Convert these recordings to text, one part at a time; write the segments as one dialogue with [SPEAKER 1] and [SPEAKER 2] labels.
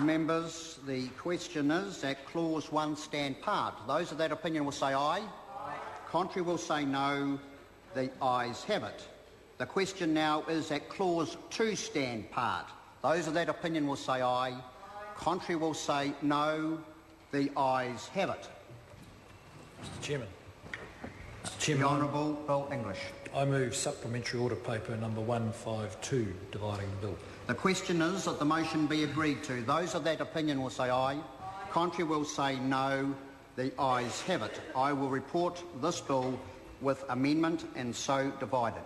[SPEAKER 1] Members, the question is that Clause 1 stand part. Those of that opinion will say aye. Contrary will say no. The ayes have it. The question now is that Clause 2 stand part. Those of that opinion will say aye. Contrary will say no. The ayes have it.
[SPEAKER 2] Mr Chairman.
[SPEAKER 1] The Honourable Bill English.
[SPEAKER 2] I move supplementary order paper number 152, dividing the bill.
[SPEAKER 1] The question is that the motion be agreed to. Those of that opinion will say aye. Contrary will say no. The ayes have it. I will report this bill with amendment and so divided.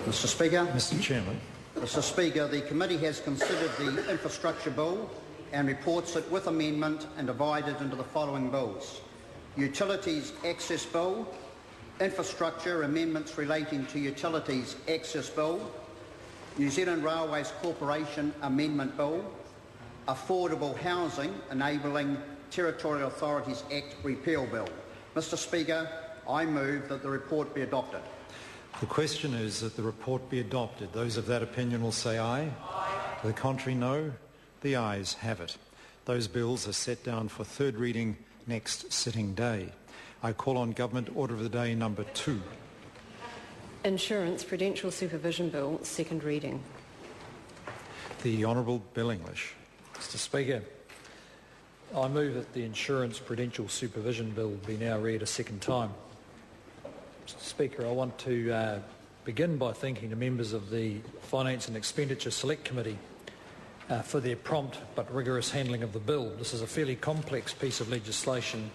[SPEAKER 1] Mr Speaker.
[SPEAKER 2] Mr Chairman.
[SPEAKER 1] Mr Speaker, the committee has considered the infrastructure bill and reports it with amendment and divided into the following bills: Utilities Access Bill, Infrastructure Amendments relating to Utilities Access Bill, New Zealand Railways Corporation Amendment Bill, Affordable Housing Enabling Territorial Authorities Act Repeal Bill. Mr Speaker, I move that the report be adopted.
[SPEAKER 2] The question is that the report be adopted. Those of that opinion will say aye. To the contrary, no. The ayes have it. Those bills are set down for third reading next sitting day. I call on Government Order of the Day number 2.
[SPEAKER 3] Insurance Prudential Supervision Bill, second reading.
[SPEAKER 2] The Honourable Bill English.
[SPEAKER 4] Mr Speaker, I move that the Insurance Prudential Supervision Bill be now read a second time. Mr Speaker, I want to begin by thanking the members of the Finance and Expenditure Select Committee for their prompt but rigorous handling of the bill. This is a fairly complex piece of legislation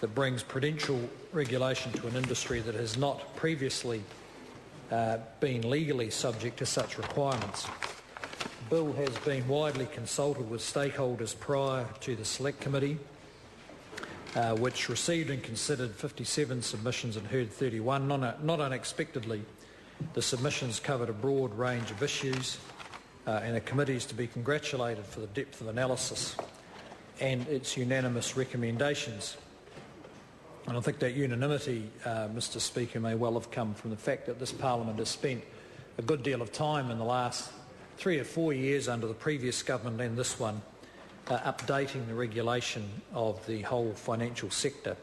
[SPEAKER 4] that brings prudential regulation to an industry that has not previously been legally subject to such requirements. The bill has been widely consulted with stakeholders prior to the Select Committee, which received and considered 57 submissions and heard 31. Not unexpectedly, the submissions covered a broad range of issues, and the committee is to be congratulated for the depth of analysis and its unanimous recommendations. And I think that unanimity, Mr Speaker, may well have come from the fact that this Parliament has spent a good deal of time in the last 3 or 4 years under the previous government and this one updating the regulation of the whole financial sector.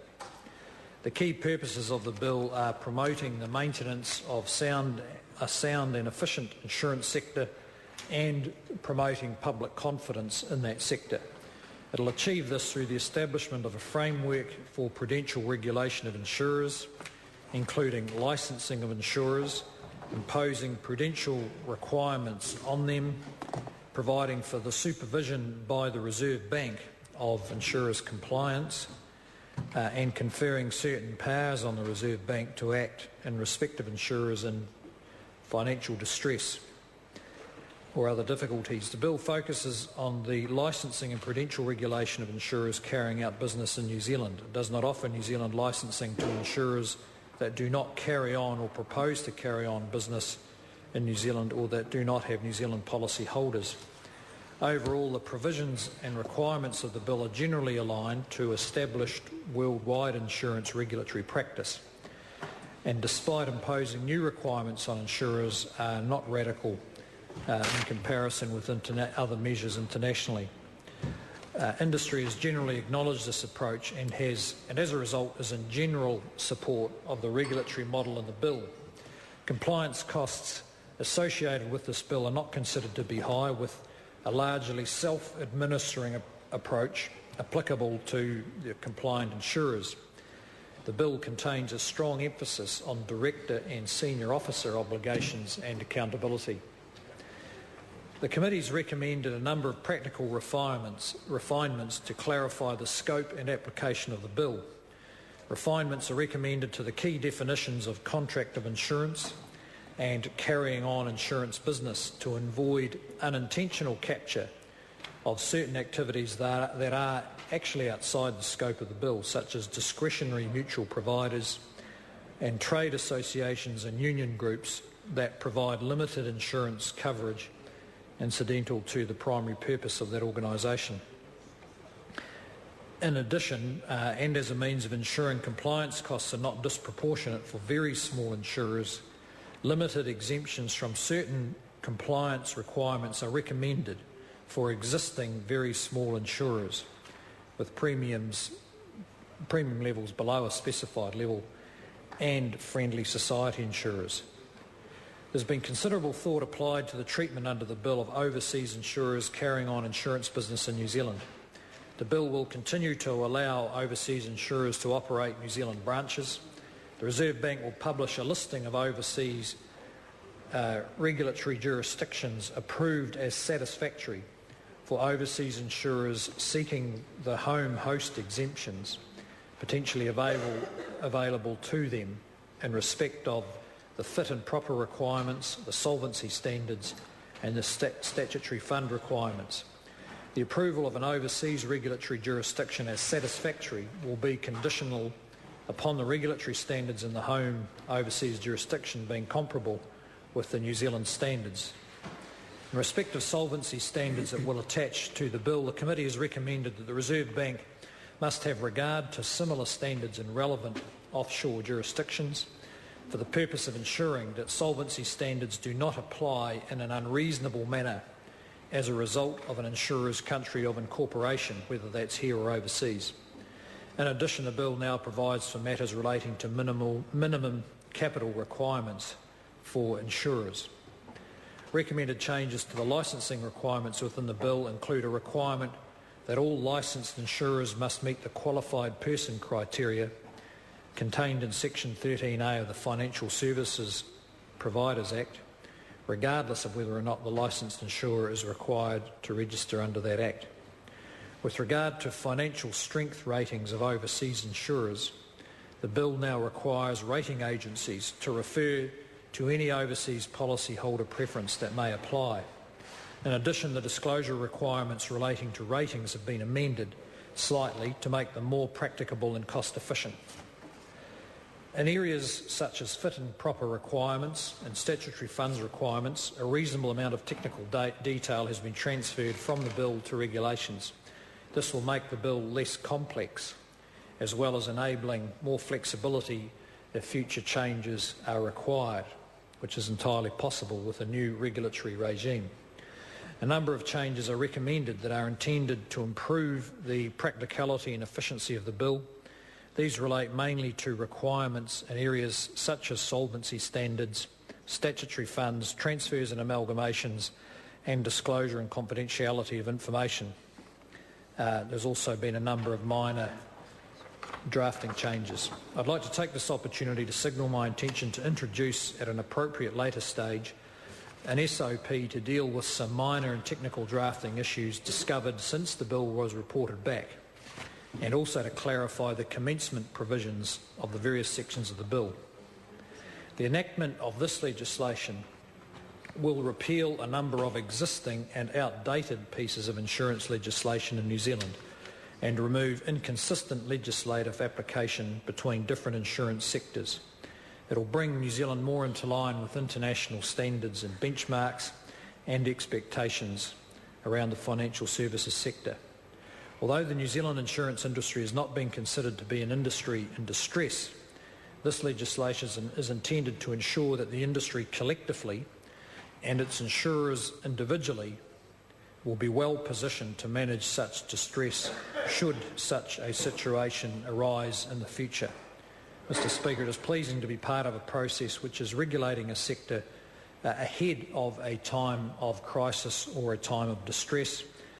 [SPEAKER 4] The key purposes of the bill are promoting the maintenance of a sound and efficient insurance sector and promoting public confidence in that sector. It will achieve this through the establishment of a framework for prudential regulation of insurers, including licensing of insurers, imposing prudential requirements on them, providing for the supervision by the Reserve Bank of insurers' compliance, and conferring certain powers on the Reserve Bank to act in respect of insurers in financial distress or other difficulties. The bill focuses on the licensing and prudential regulation of insurers carrying out business in New Zealand. It does not offer New Zealand licensing to insurers that do not carry on or propose to carry on business in New Zealand or that do not have New Zealand policy holders. Overall, the provisions and requirements of the bill are generally aligned to established worldwide insurance regulatory practice, and despite imposing new requirements on insurers, are not radical in comparison with other measures internationally. Industry has generally acknowledged this approach and as a result is in general support of the regulatory model in the bill. Compliance costs associated with this bill are not considered to be high, with a largely self-administering approach applicable to the compliant insurers. The bill contains a strong emphasis on director and senior officer obligations and accountability. The committee's recommended a number of practical refinements to clarify the scope and application of the bill. Refinements are recommended to the key definitions of contract of insurance and carrying on insurance business to avoid unintentional capture of certain activities that are actually outside the scope of the bill, such as discretionary mutual providers and trade associations and union groups that provide limited insurance coverage incidental to the primary purpose of that organisation. In addition, and as a means of ensuring compliance costs are not disproportionate for very small insurers, limited exemptions from certain compliance requirements are recommended for existing very small insurers with premium levels below a specified level and friendly society insurers. There's been considerable thought applied to the treatment under the bill of overseas insurers carrying on insurance business in New Zealand. The bill will continue to allow overseas insurers to operate New Zealand branches. The Reserve Bank will publish a listing of overseas regulatory jurisdictions approved as satisfactory for overseas insurers seeking the home host exemptions potentially available to them in respect of the fit and proper requirements, the solvency standards and the statutory fund requirements. The approval of an overseas regulatory jurisdiction as satisfactory will be conditional upon the regulatory standards in the home overseas jurisdiction being comparable with the New Zealand standards. In respect of solvency standards that will attach to the bill, the committee has recommended that the Reserve Bank must have regard to similar standards in relevant offshore jurisdictions for the purpose of ensuring that solvency standards do not apply in an unreasonable manner as a result of an insurer's country of incorporation, whether that's here or overseas. In addition, the bill now provides for matters relating to minimum capital requirements for insurers. Recommended changes to the licensing requirements within the bill include a requirement that all licensed insurers must meet the qualified person criteria contained in Section 13A of the Financial Services Providers Act, regardless of whether or not the licensed insurer is required to register under that Act. With regard to financial strength ratings of overseas insurers, the bill now requires rating agencies to refer to any overseas policyholder preference that may apply. In addition, the disclosure requirements relating to ratings have been amended slightly to make them more practicable and cost efficient. In areas such as fit and proper requirements and statutory funds requirements, a reasonable amount of technical detail has been transferred from the bill to regulations. This will make the bill less complex, as well as enabling more flexibility if future changes are required, which is entirely possible with a new regulatory regime. A number of changes are recommended that are intended to improve the practicality and efficiency of the bill. These relate mainly to requirements in areas such as solvency standards, statutory funds, transfers and amalgamations, and disclosure and confidentiality of information. There's also been a number of minor drafting changes. I'd like to take this opportunity to signal my intention to introduce at an appropriate later stage an SOP to deal with some minor and technical drafting issues discovered since the bill was reported back, and also to clarify the commencement provisions of the various sections of the bill. The enactment of this legislation will repeal a number of existing and outdated pieces of insurance legislation in New Zealand and remove inconsistent legislative application between different insurance sectors. It will bring New Zealand more into line with international standards and benchmarks and expectations around the financial services sector. Although the New Zealand insurance industry has not been considered to be an industry in distress, this legislation is intended to ensure that the industry collectively and its insurers individually will be well positioned to manage such distress should such a situation arise in the future. Mr. Speaker, it is pleasing to be part of a process which is regulating a sector ahead of a time of crisis or a time of distress.